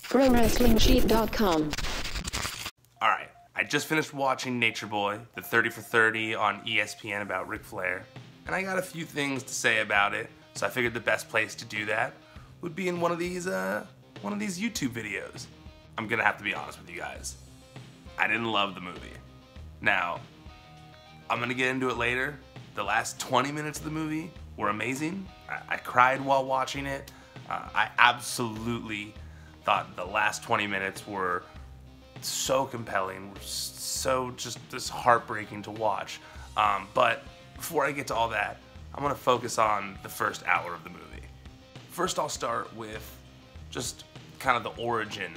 ProWrestlingSheet.com. Alright, I just finished watching Nature Boy, the 30 for 30 on ESPN about Ric Flair, and I got a few things to say about it, so I figured the best place to do that would be in one of these YouTube videos. I'm gonna have to be honest with you guys. I didn't love the movie. Now, I'm gonna get into it later. The last 20 minutes of the movie were amazing. I cried while watching it. I absolutely thought the last 20 minutes were so compelling, so just heartbreaking to watch. But before I get to all that, I'm gonna focus on the first hour of the movie. First, I'll start with just kind of the origin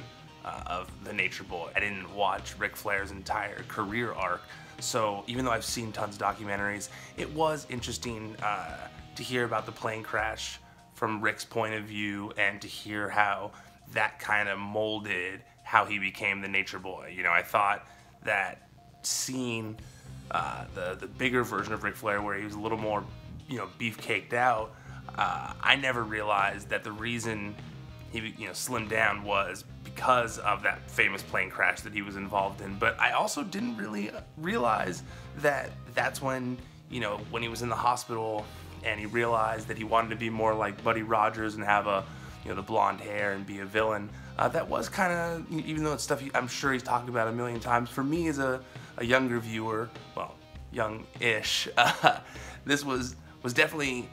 of the Nature Boy. I didn't watch Ric Flair's entire career arc, so even though I've seen tons of documentaries, it was interesting to hear about the plane crash from Ric's point of view and to hear how that kind of molded how he became the Nature Boy. You know, I thought that seeing the bigger version of Ric Flair, where he was a little more, beef-caked out, I never realized that the reason he, slimmed down was because of that famous plane crash that he was involved in. But I also didn't really realize that that's when, when he was in the hospital and he realized that he wanted to be more like Buddy Rogers and have the blonde hair and be a villain. That was kind of, even though it's stuff I'm sure he's talked about a million times, for me as a younger viewer, well, young-ish, this was definitely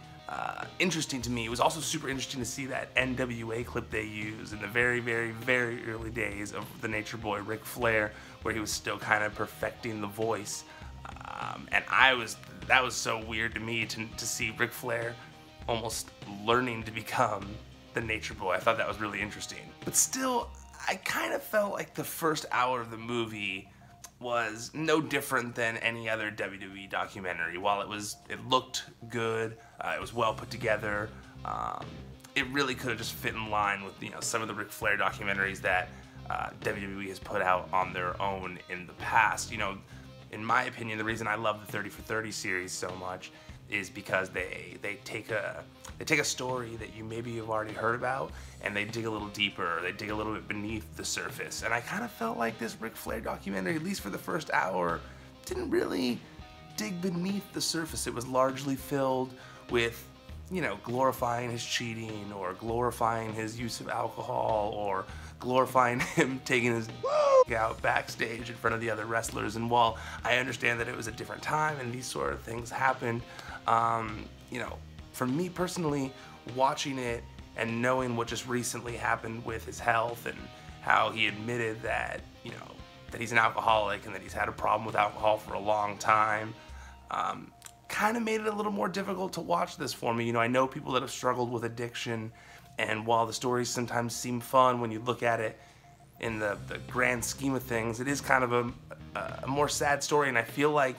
interesting to me. It was also super interesting to see that NWA clip they used in the very, very, very early days of the Nature Boy, Ric Flair, where he was still kind of perfecting the voice. And that was so weird to me to see Ric Flair almost learning to become the Nature Boy. I thought that was really interesting. But still, I kind of felt like the first hour of the movie was no different than any other WWE documentary. While it looked good, it was well put together, it really could have just fit in line with some of the Ric Flair documentaries that WWE has put out on their own in the past. In my opinion, the reason I love the 30 for 30 series so much is because they take a story that you maybe have already heard about and they dig a little deeper, they dig a little bit beneath the surface. And I kind of felt like this Ric Flair documentary, at least for the first hour, didn't really dig beneath the surface. It was largely filled with, glorifying his cheating or glorifying his use of alcohol or glorifying him taking his out backstage in front of the other wrestlers. And while I understand that it was a different time and these sort of things happened, for me personally, watching it and knowing what just recently happened with his health and how he admitted that, that he's an alcoholic and that he's had a problem with alcohol for a long time, kind of made it a little more difficult to watch this for me. I know people that have struggled with addiction, and while the stories sometimes seem fun when you look at it in the grand scheme of things, it is kind of a more sad story, and I feel like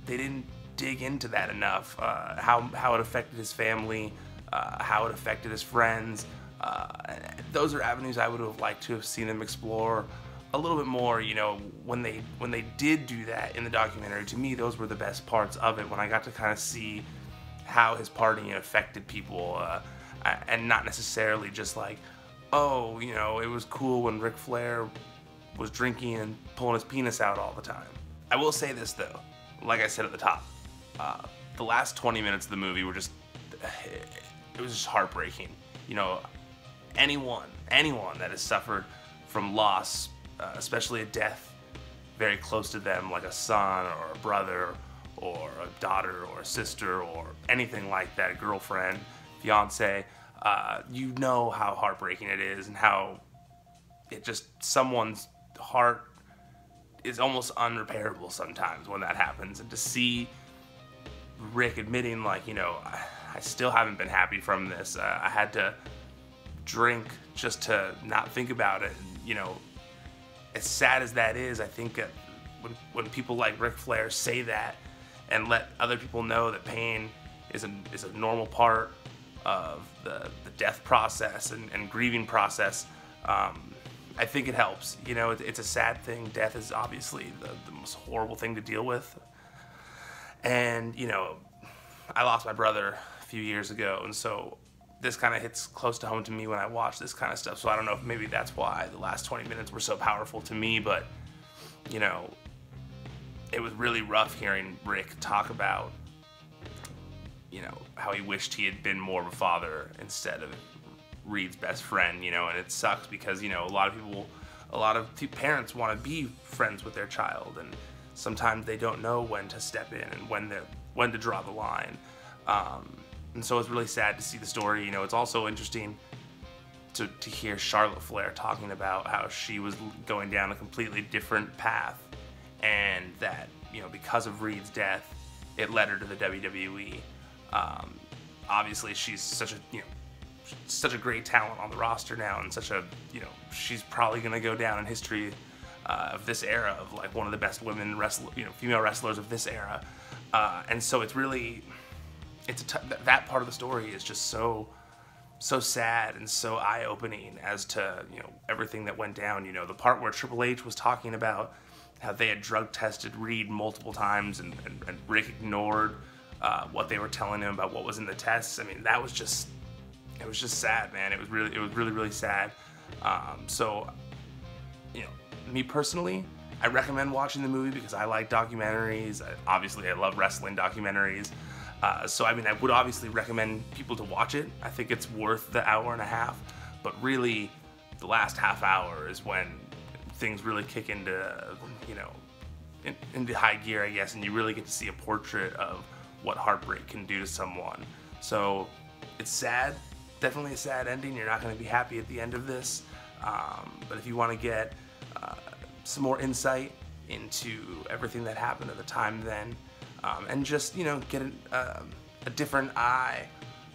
they didn't dig into that enough, how it affected his family, how it affected his friends. Those are avenues I would have liked to have seen them explore a little bit more. When they did do that in the documentary, to me those were the best parts of it, when I got to kind of see how his partying affected people, and not necessarily just like, oh, it was cool when Ric Flair was drinking and pulling his penis out all the time. I will say this though, like I said at the top, the last 20 minutes of the movie were just, it was just heartbreaking. Anyone that has suffered from loss, especially a death very close to them, like a son or a brother or a daughter or a sister or anything like that, a girlfriend, fiance, you know how heartbreaking it is and how someone's heart is almost unrepairable sometimes when that happens. And to see Rick admitting, like, I still haven't been happy from this. I had to drink just to not think about it. And, as sad as that is, I think that when people like Ric Flair say that and let other people know that pain is a normal part of the death process and grieving process, I think it helps. It's a sad thing. Death is obviously the most horrible thing to deal with. And, I lost my brother a few years ago, and so this kind of hits close to home to me when I watch this kind of stuff. So I don't know if maybe that's why the last 20 minutes were so powerful to me, but, you know, it was really rough hearing Rick talk about, you know, how he wished he had been more of a father instead of Reed's best friend, you know, and it sucks because, you know, a lot of parents want to be friends with their child, and sometimes they don't know when to step in and when to draw the line. And so it's really sad to see the story. You know, it's also interesting to hear Charlotte Flair talking about how she was going down a completely different path, and that, you know, because of Reed's death, it led her to the WWE. Obviously, she's such a great talent on the roster now, and she's probably going to go down in history of this era of like one of the best female wrestlers of this era. And so it's really, that part of the story is just so sad and so eye-opening as to, you know, everything that went down. You know, the part where Triple H was talking about how they had drug tested Reed multiple times, and Rick ignored what they were telling him about what was in the tests. I mean, it was just sad, man. It was really sad. So, you know, me personally, I recommend watching the movie because I like documentaries. Obviously, I love wrestling documentaries. So, I mean, I would obviously recommend people to watch it. I think it's worth the hour and a half. But really, the last half hour is when things really kick into, you know, into high gear, I guess, and you really get to see a portrait of what heartbreak can do to someone. So, it's sad. Definitely a sad ending. You're not going to be happy at the end of this. But if you want to get some more insight into everything that happened at the time then, and just, you know, get a different eye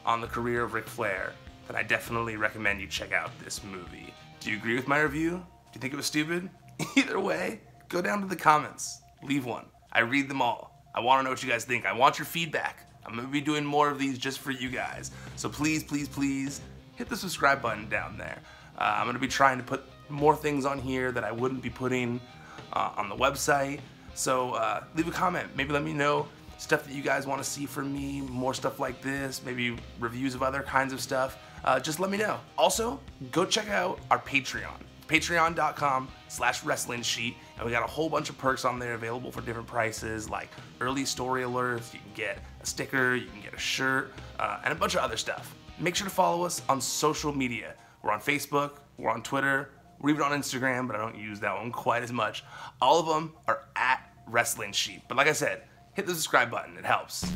on the career of Ric Flair, then I definitely recommend you check out this movie. Do you agree with my review? Do you think it was stupid? Either way, go down to the comments. Leave one. I read them all. I want to know what you guys think. I want your feedback. I'm going to be doing more of these just for you guys. So please, please, please hit the subscribe button down there. I'm going to be trying to put more things on here that I wouldn't be putting on the website. So leave a comment. Maybe let me know stuff that you guys want to see from me, more stuff like this, maybe reviews of other kinds of stuff. Just let me know. Also, go check out our Patreon. Patreon.com/WrestlingSheet, and we got a whole bunch of perks on there available for different prices, like early story alerts. You can get a sticker, you can get a shirt, and a bunch of other stuff. Make sure to follow us on social media. We're on Facebook, we're on Twitter, we're even on Instagram, but I don't use that one quite as much. All of them are at Wrestling Sheet. But like I said, hit the subscribe button, it helps.